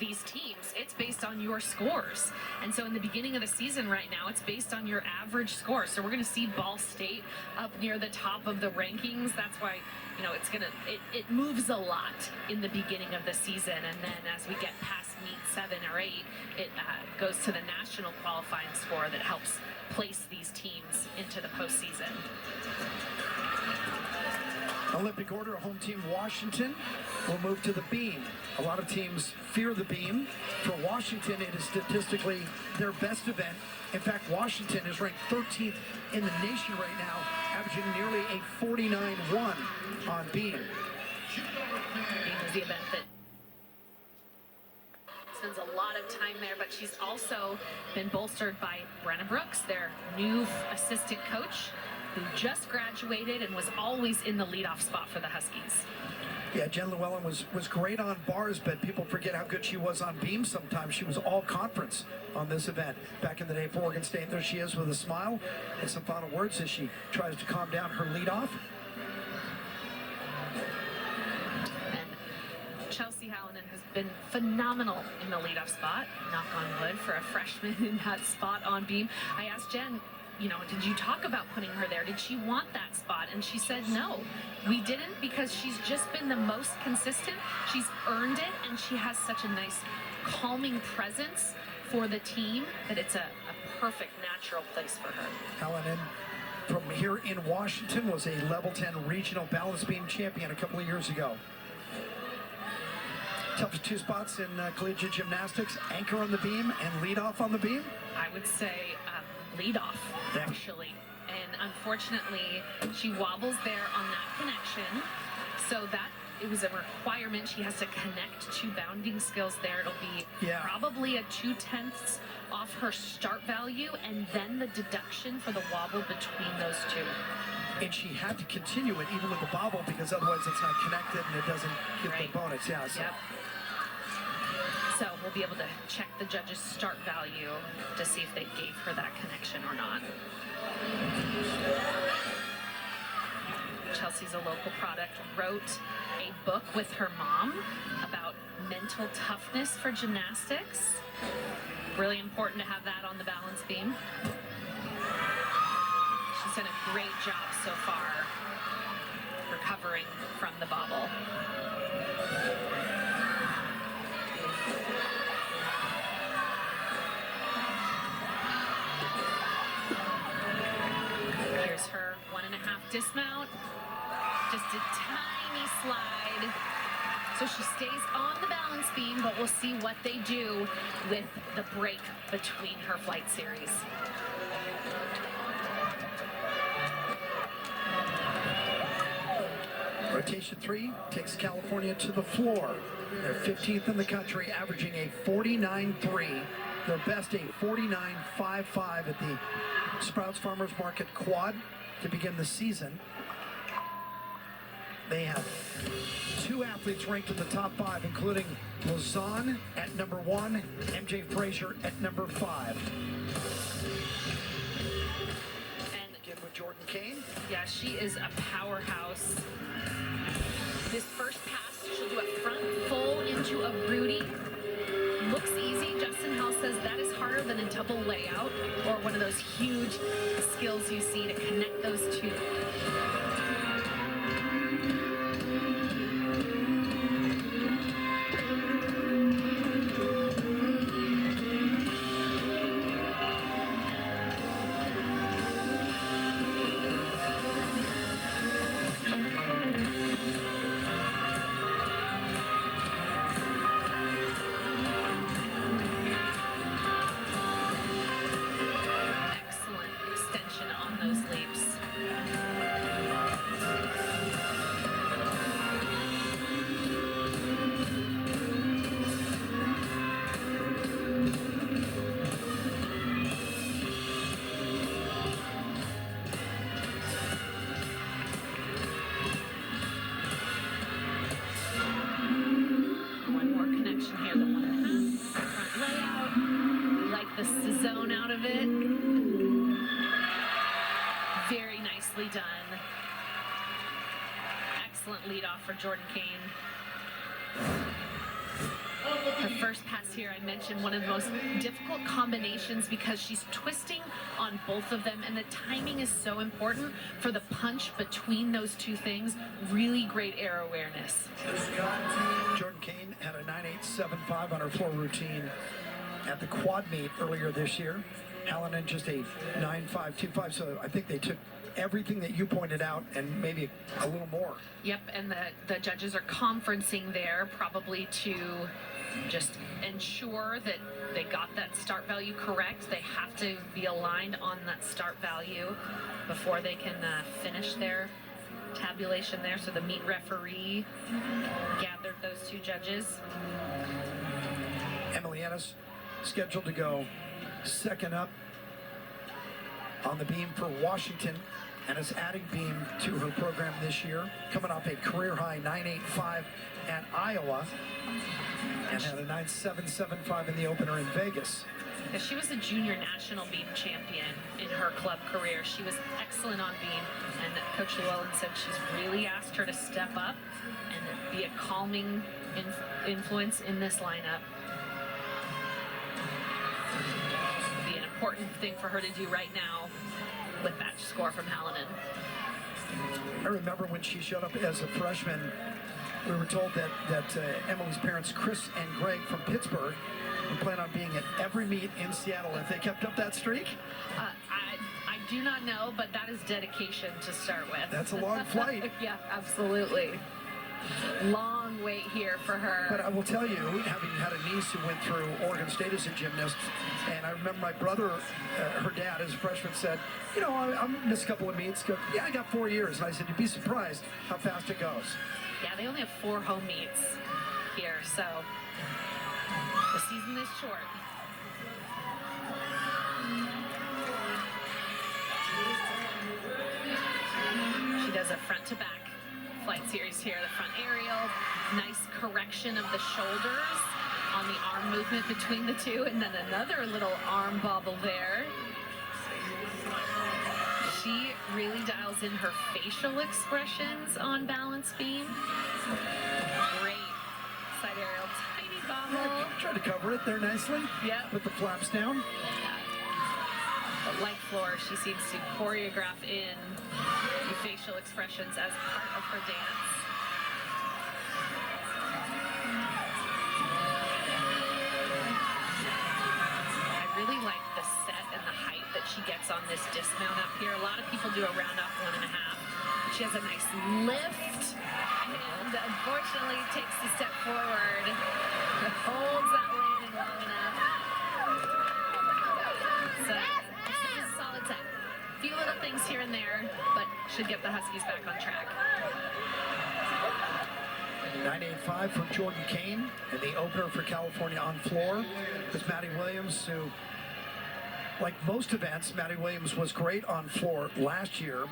these teams, it's based on your scores. And so in the beginning of the season right now, it's based on your average score. So we're going to see Ball State up near the top of the rankings. That's why, you know, it moves a lot in the beginning of the season. And then as we get past meet 7 or 8, it goes to the national qualifying score that helps place these teams into the postseason. Olympic order, home team Washington will move to the beam. A lot of teams fear the beam. For Washington, it is statistically their best event. In fact, Washington is ranked 13th in the nation right now, averaging nearly a 49-1 on beam. Beam is the event that spends a lot of time there, but she's also been bolstered by Brenna Brooks, their new assistant coach, who just graduated and was always in the leadoff spot for the Huskies. Yeah, Jen Llewellyn was great on bars, but people forget how good she was on beam sometimes. She was all conference on this event back in the day for Oregon State. There she is with a smile and some final words as she tries to calm down her leadoff. And Chelsea Hallinan has been phenomenal in the leadoff spot, knock on wood, for a freshman in that spot on beam. I asked Jen, you know, did you talk about putting her there? Did she want that spot? And she said no, we didn't, because she's just been the most consistent. She's earned it, and she has such a nice calming presence for the team that it's a perfect natural place for her. Hallinan from here in Washington was a level 10 regional balance beam champion a couple of years ago. Toughest two spots in collegiate gymnastics: anchor on the beam and lead off on the beam. I would say lead off, actually. And unfortunately, she wobbles there on that connection. So that it was a requirement. She has to connect 2 bounding skills there. It'll be probably a 2/10 off her start value, and then the deduction for the wobble between those 2. And she had to continue it even with the bobble, because otherwise it's not connected and it doesn't get the bonus. Yeah. So. Yep. So we'll be able to check the judge's start value to see if they gave her that connection or not. Chelsea's a local product, wrote a book with her mom about mental toughness for gymnastics. Really important to have that on the balance beam. She's done a great job so far recovering from the bobble. Here's her 1.5 dismount. Just a tiny slide. So she stays on the balance beam, but we'll see what they do with the break between her flight series. Rotation 3 takes California to the floor. They're 15th in the country, averaging a 49.3. Their best, a 49.55 at the Sprouts Farmers Market Quad to begin the season. They have 2 athletes ranked in the top 5, including Lausanne at number 1, MJ Frazier at number 5. And again with Jordan Kane. Yeah, she is a powerhouse. This first pass, she'll do a front full into a Rudy. Looks easy. Justin Hell says that is harder than a double layout, or one of those huge skills you see to connect those 2. Very nicely done. Excellent lead off for Jordan Kane. Her first pass here, I mentioned one of the most difficult combinations because she's twisting on both of them, and the timing is so important for the punch between those two things. Really great air awareness. Jordan Kane had a 9.875 on her floor routine at the quad meet earlier this year. Hallinan just a 9.525, so I think they took everything that you pointed out and maybe a little more. Yep, and the judges are conferencing there probably to just ensure that they got that start value correct. They have to be aligned on that start value before they can finish their tabulation there. So the meet referee gathered those two judges. Emily Ennis scheduled to go second up on the beam for Washington, and is adding beam to her program this year, coming off a career high 9.85 at Iowa, and had a 9.775 in the opener in Vegas. Yeah, she was a junior national beam champion in her club career. She was excellent on beam, and Coach Llewellyn said she's really asked her to step up and be a calming influence in this lineup. Be an important thing for her to do right now with that score from Hallinan. I remember when she showed up as a freshman, we were told that Emily's parents, Chris and Greg from Pittsburgh, would plan on being at every meet in Seattle if they kept up that streak. I do not know, but that is dedication to start with. That's a long flight. Yeah, absolutely. Long wait here for her. But I will tell you, having had a niece who went through Oregon State as a gymnast, and I remember my brother, her dad, as a freshman, said, you know, I'll miss a couple of meets. Go, yeah, I got 4 years. And I said, you'd be surprised how fast it goes. Yeah, they only have 4 home meets here, so the season is short. She does a front to back flight series here, the front aerial, nice correction of the shoulders on the arm movement between the two, and then another little arm bobble there. She really dials in her facial expressions on balance beam. Great side aerial, tiny bobble. Try to cover it there nicely. Yep. With the flaps down. But like Floor, she seems to choreograph in the facial expressions as part of her dance. I really like the set and the height that she gets on this dismount up here. A lot of people do a round off 1.5. She has a nice lift, and unfortunately takes the step forward. Holds that landing long enough. So this is a solid set. A few little things here and there, but should get the Huskies back on track. 9.85 for Jordan Kane, and the opener for California on floor is Maddie Williams, who, like most events, Maddie Williams was great on floor last year.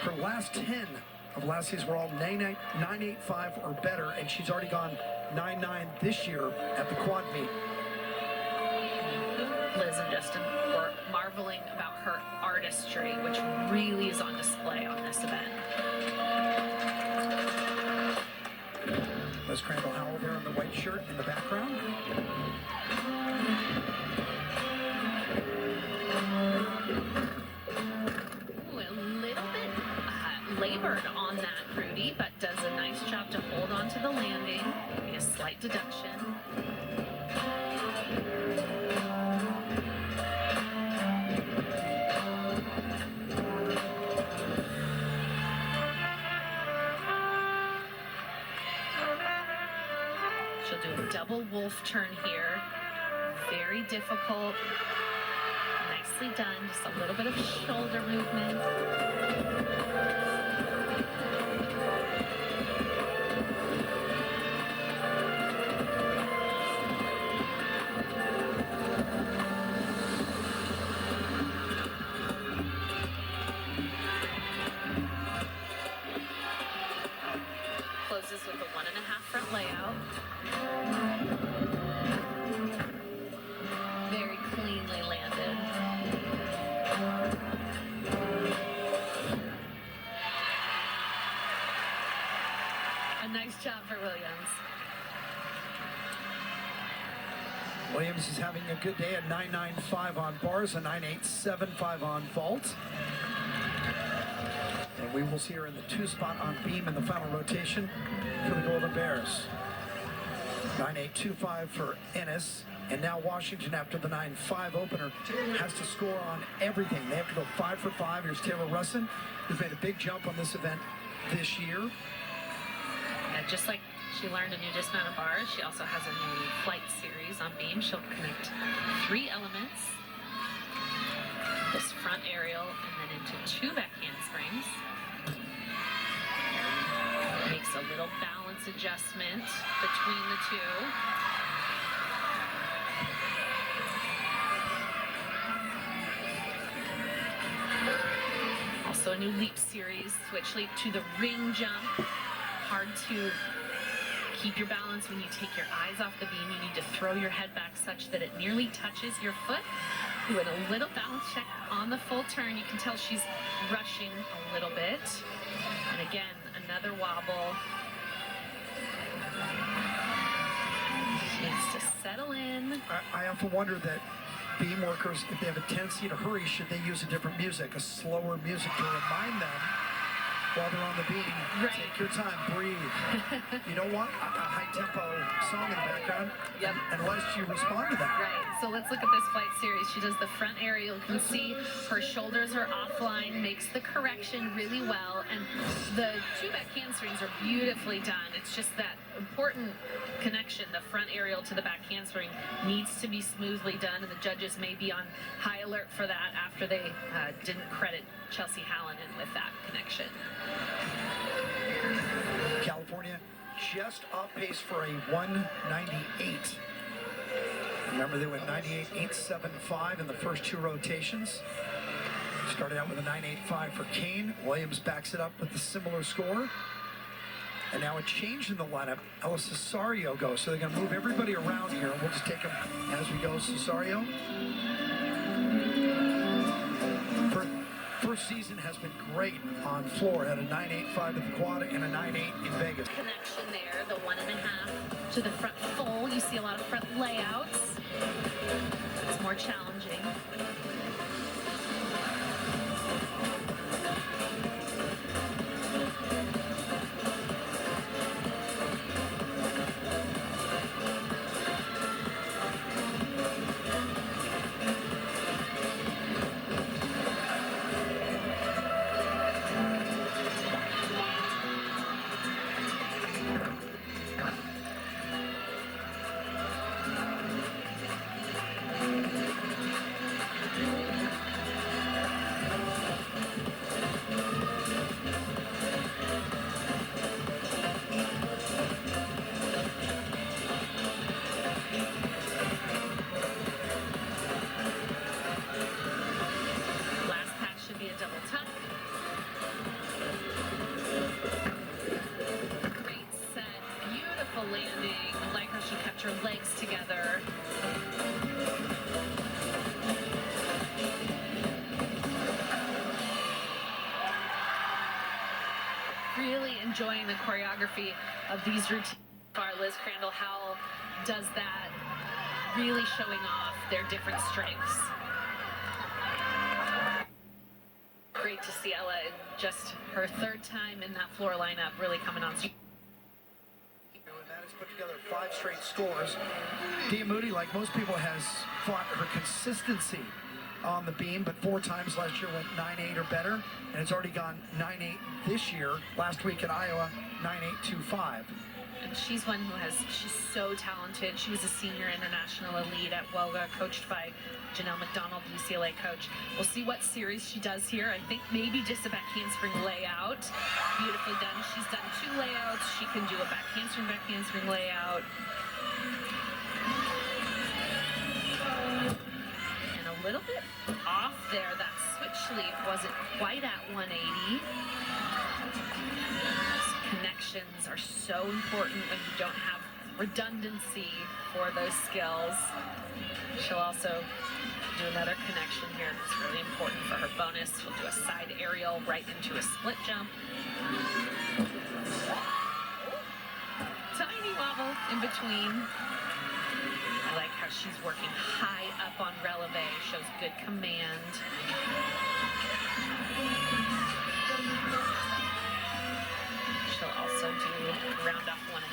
Her last 10 of last season were all 9.85 or better, and she's already gone 9.9 this year at the quad meet. Liz and Justin were marveling about her artistry, which really is on display on this event. Liz Crandall Howell there in the white shirt in the background. Ooh, a little bit labored on that, Rudy, but does a nice job to hold on to the landing. Maybe a slight deduction. She'll do a double wolf turn here. Very difficult. Nicely done. Just a little bit of shoulder movement. Closes with a 1.5 front layout. Very cleanly landed. Williams is having a good day at 9.95 on bars, a 9.875 on vault. And we will see her in the 2 spot on beam in the final rotation for the Golden Bears. 9.825 for Ennis. And now Washington, after the 9.5 opener, has to score on everything. They have to go 5 for 5. Here's Taylor Russin, who's made a big jump on this event this year. And just like she learned a new dismount of bars, she also has a new flight series on beam. She'll connect 3 elements. This front aerial and then into 2 back handsprings. Makes a little balance adjustment between the 2. Also a new leap series, switch leap to the ring jump. Hard to keep your balance when you take your eyes off the beam. You need to throw your head back such that it nearly touches your foot. Doing a little balance check on the full turn. You can tell she's rushing a little bit. And again, another wobble. She needs to settle in. I often wonder that beam workers, if they have a tendency to hurry, should they use a different music, a slower music to remind them while they're on the beam, right. Take your time, breathe. You don't want a high-tempo song in the background unless you respond to that. Right, so let's look at this flight series. She does the front aerial. You can see her shoulders are offline, makes the correction really well, and the 2 back handstrings are beautifully done. It's just that important connection, the front aerial to the back handspring, needs to be smoothly done, and the judges may be on high alert for that after they didn't credit Chelsea Hallinan with that connection. California just off pace for a 198. Remember, they went 98.875 in the first 2 rotations. Started out with a 9.85 for Kane. Williams backs it up with a similar score. And now a change in the lineup. Ella Cesario goes. So they're going to move everybody around here. We'll just take them as we go. Cesario. First season has been great on floor. Had a 9.85 at the quad and a 9.8 in Vegas. Connection there, the 1.5 to the front full. You see a lot of front layouts. It's more challenging. Landing. I like how she kept her legs together. Really enjoying the choreography of these routines. Liz Crandall Howell does that, really showing off their different strengths. Great to see Ella in just her 3rd time in that floor lineup, really coming on. Put together 5 straight scores. Dia Moody, like most people, has fought her consistency on the beam, but 4 times last year went 9.8 or better, and it's already gone 9.8 this year. Last week at Iowa, 9.825. And she's one who she's so talented. She was a senior international elite at Welga, coached by Janelle McDonald, the UCLA coach. We'll see what series she does here. I think maybe just a back handspring layout. Beautifully done. She's done 2 layouts. She can do a back handspring layout. And a little bit off there. That switch leap wasn't quite at 180. Connections are so important when you don't have redundancy for those skills. She'll also do another connection here that's really important for her bonus. She'll do a side aerial right into a split jump. Tiny wobble in between. I like how She's working high up on releve, shows good command. She'll also do round off 1.5.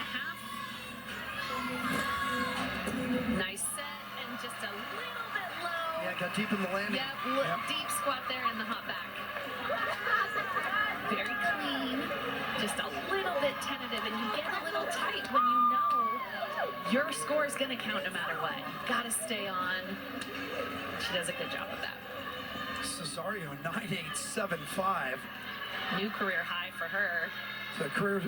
Nice set and just a little bit low. Yeah, got deep in the landing. Yep, deep squat there in the hop back. Very clean, just a little bit tentative, and you get a little tight when you know your score is going to count no matter what. You've got to stay on. She does a good job of that. Cesario, 9.875. New career high for her. So career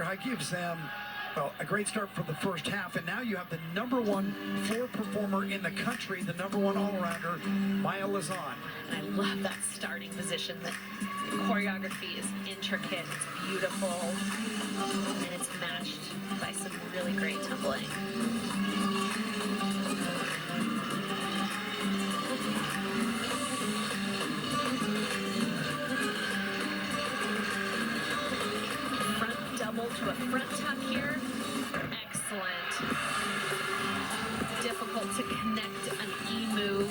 high gives them, well, a great start for the first half, and now you have the #1 floor performer in the country, the #1 all-arounder, Maya Lazan. And I love that starting position. The choreography is intricate, it's beautiful, and it's matched by some really great tumbling. Front double to a front tuck here. Excellent. Difficult to connect an E move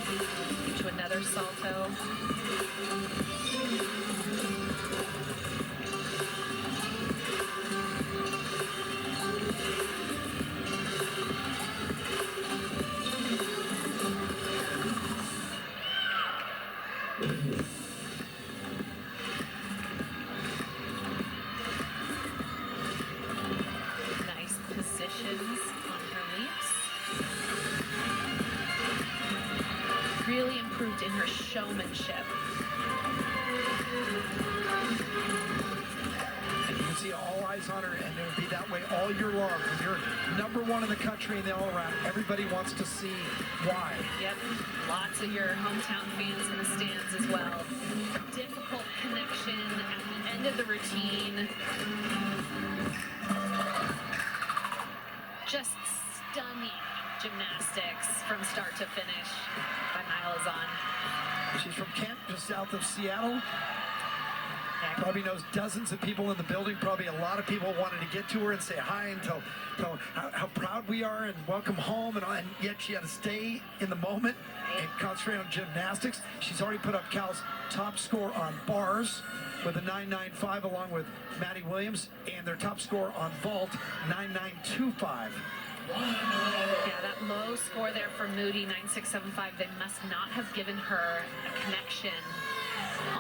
to another salto. Nice positions on her leaps. Really improved in her showmanship. And you can see all eyes on her, and it will be that way all year long. When you're #1 in the country in the all-around, everybody wants to see why. Yep, lots of your hometown fans in the stands as well. Difficult connection at the end of the routine. Just stunning gymnastics from start to finish by Maya Lazan. She's from Kent, just south of Seattle. Probably knows dozens of people in the building. Probably a lot of people wanted to get to her and say hi and tell how proud we are and welcome home, and yet she had to stay in the moment and concentrate on gymnastics. She's already put up Cal's top score on bars with a 9.95 along with Maddie Williams, and their top score on vault, 9.925. Yeah, that low score there for Moody, 9.675. They must not have given her a connection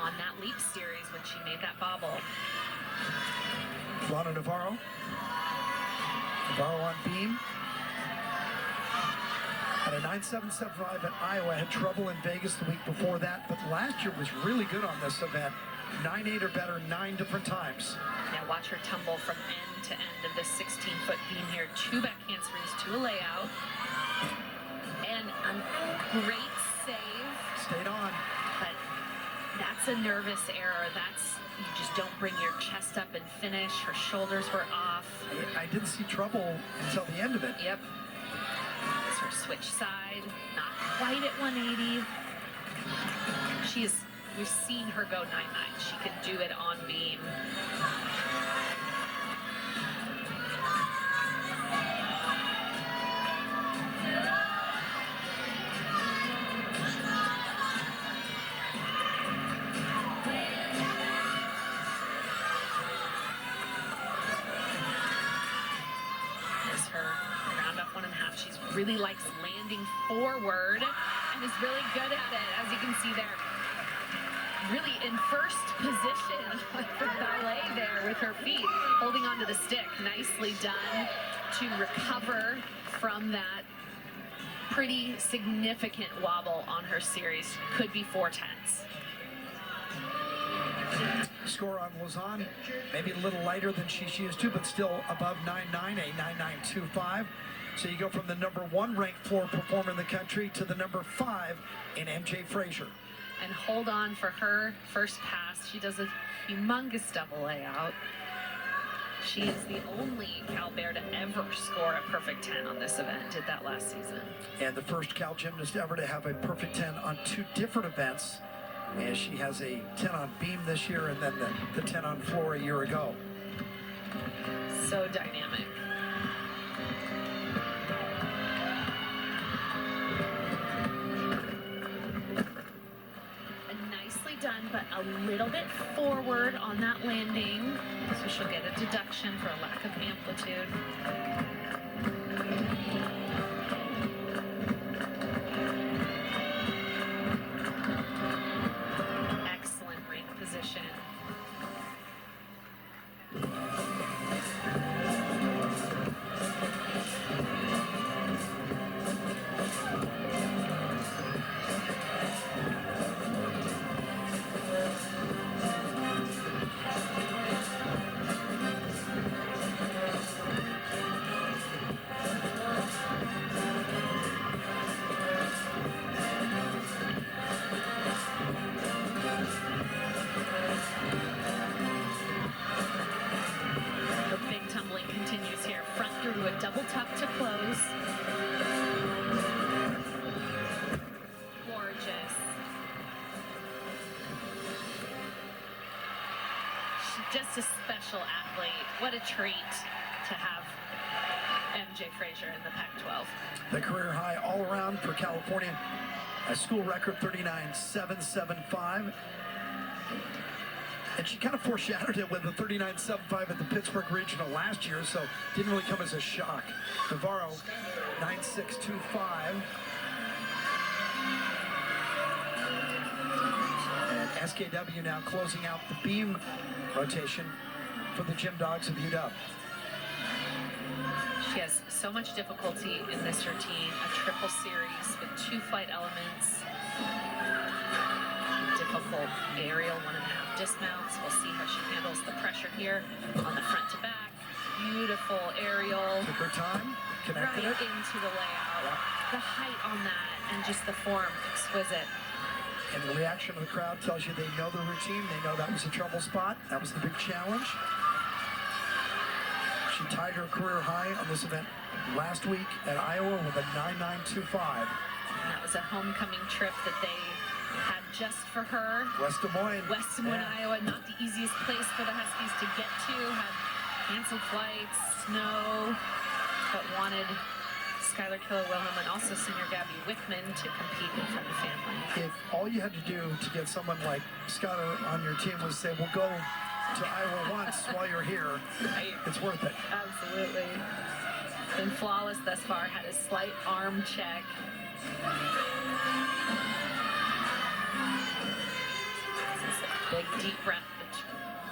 on that leap series when she made that bobble. Lana Navarro. Navarro on beam. At a 9.775 at Iowa, had trouble in Vegas the week before that, but last year was really good on this event. 9.8 or better 9 different times. Now watch her tumble from end to end of this 16-foot beam here. 2 back handsprings to a layout. And a great save. Stayed on. But that's a nervous error. You just don't bring your chest up and finish. Her shoulders were off. I didn't see trouble until the end of it. Yep. It's her switch side. Not quite at 180. We've seen her go 9.9. She can do it on beam. There's her round up 1.5. She really likes landing forward and is really good at it, as you can see there. Really in first position for ballet there with her feet, holding onto the stick. Nicely done to recover from that pretty significant wobble on her series. Could be 4/10. Score on Lazan, maybe a little lighter than she's used to, but still above 9.9, a 9.925. So you go from the #1 ranked floor performer in the country to the #5 in MJ Frazier. And hold on for her first pass. She does a humongous double layout. She is the only Cal Bear to ever score a perfect 10 on this event. Did that last season. And the first Cal gymnast ever to have a perfect 10 on 2 different events. And she has a 10 on beam this year and then the 10 on floor a year ago. So dynamic. a little bit forward on that landing, so she'll get a deduction for a lack of amplitude. Excellent ring position. Through a double tuck to close. Gorgeous. She's just a special athlete. What a treat to have MJ Frazier in the Pac-12. The career high all around for California. A school record 39.775. And she kind of foreshadowed it with a 39.75 at the Pittsburgh Regional last year, so didn't really come as a shock. Navarro, 9.625. And SKW now closing out the beam rotation for the Gym Dogs of UW. She has so much difficulty in this routine, a triple series with 2 flight elements. Difficult aerial 1.5 dismounts. We'll see how she handles the pressure here on the front to back. Beautiful aerial. Took her time, connected right it. into the layout. Yeah. The height on that and just the form, exquisite. And the reaction of the crowd tells you they know the routine. They know that was a trouble spot. That was the big challenge. She tied her career high on this event last week at Iowa with a 9.925. And that was a homecoming trip that they had just for her. West Des Moines. West Des Moines, Iowa, not the easiest place for the Huskies to get to. Had canceled flights, snow, but wanted Skylar Killer-Wilhelm and also senior Gabby Wickman to compete in front of family. If all you had to do to get someone like Skylar on your team was say, well, go to Iowa once while you're here, Right. it's worth it. Absolutely. Been flawless thus far. Had a slight arm check. Big deep breath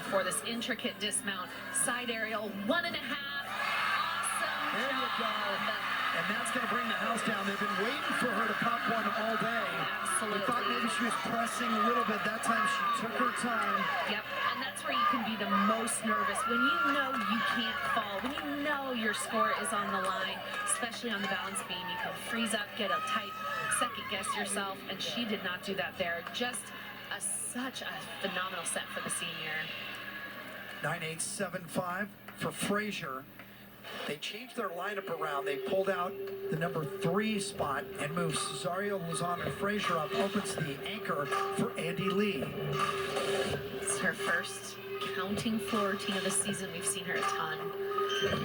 before this intricate dismount. Side aerial, 1.5. Awesome There you go. job. And that's going to bring the house down. They've been waiting for her to pop one all day. Absolutely. We thought maybe she was pressing a little bit. That time she took her time. Yep, and that's where you can be the most nervous. When you know you can't fall, when you know your score is on the line, especially on the balance beam, you can freeze up, get a tight second guess yourself, and she did not do that there. Just such a phenomenal set for the senior. 9.875 for Frazier. They changed their lineup around. They pulled out the number 3 spot and moved Cesario Lozano and Frazier up. Opens the anchor for Andy Lee. It's her first counting floor routine of the season. We've seen her a ton.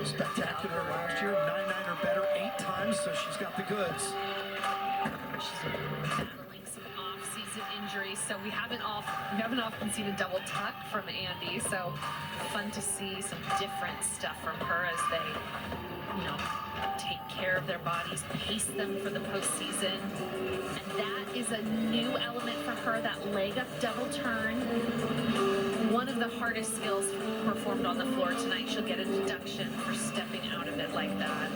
Spectacular last year, 9.9 or better 8 times, so she's got the goods. She's battling some off-season injuries, so we haven't often seen a double tuck from Andy. So fun to see some different stuff from her as they, take care of their bodies, pace them for the postseason. And that is a new element for her, that leg up double turn. One of the hardest skills performed on the floor tonight. She'll get a deduction for stepping out of it like that.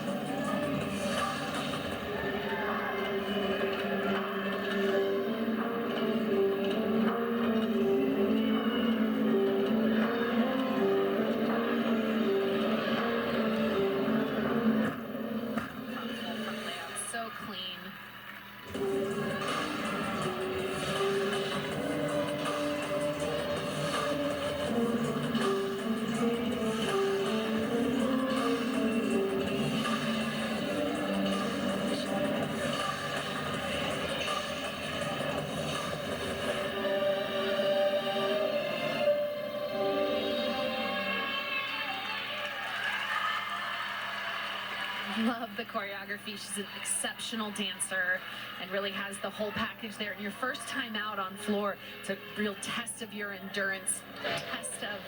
love the choreography. She's an exceptional dancer and really has the whole package there. And your first time out on floor, it's a real test of your endurance, a test of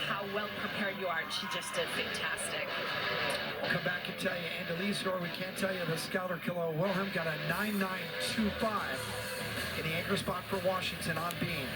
how well prepared you are. And she just did fantastic. We'll come back and tell you, Andalise, or we can't tell you the Schuyler Kilo Wilhelm got a 9.925 in the anchor spot for Washington on beam.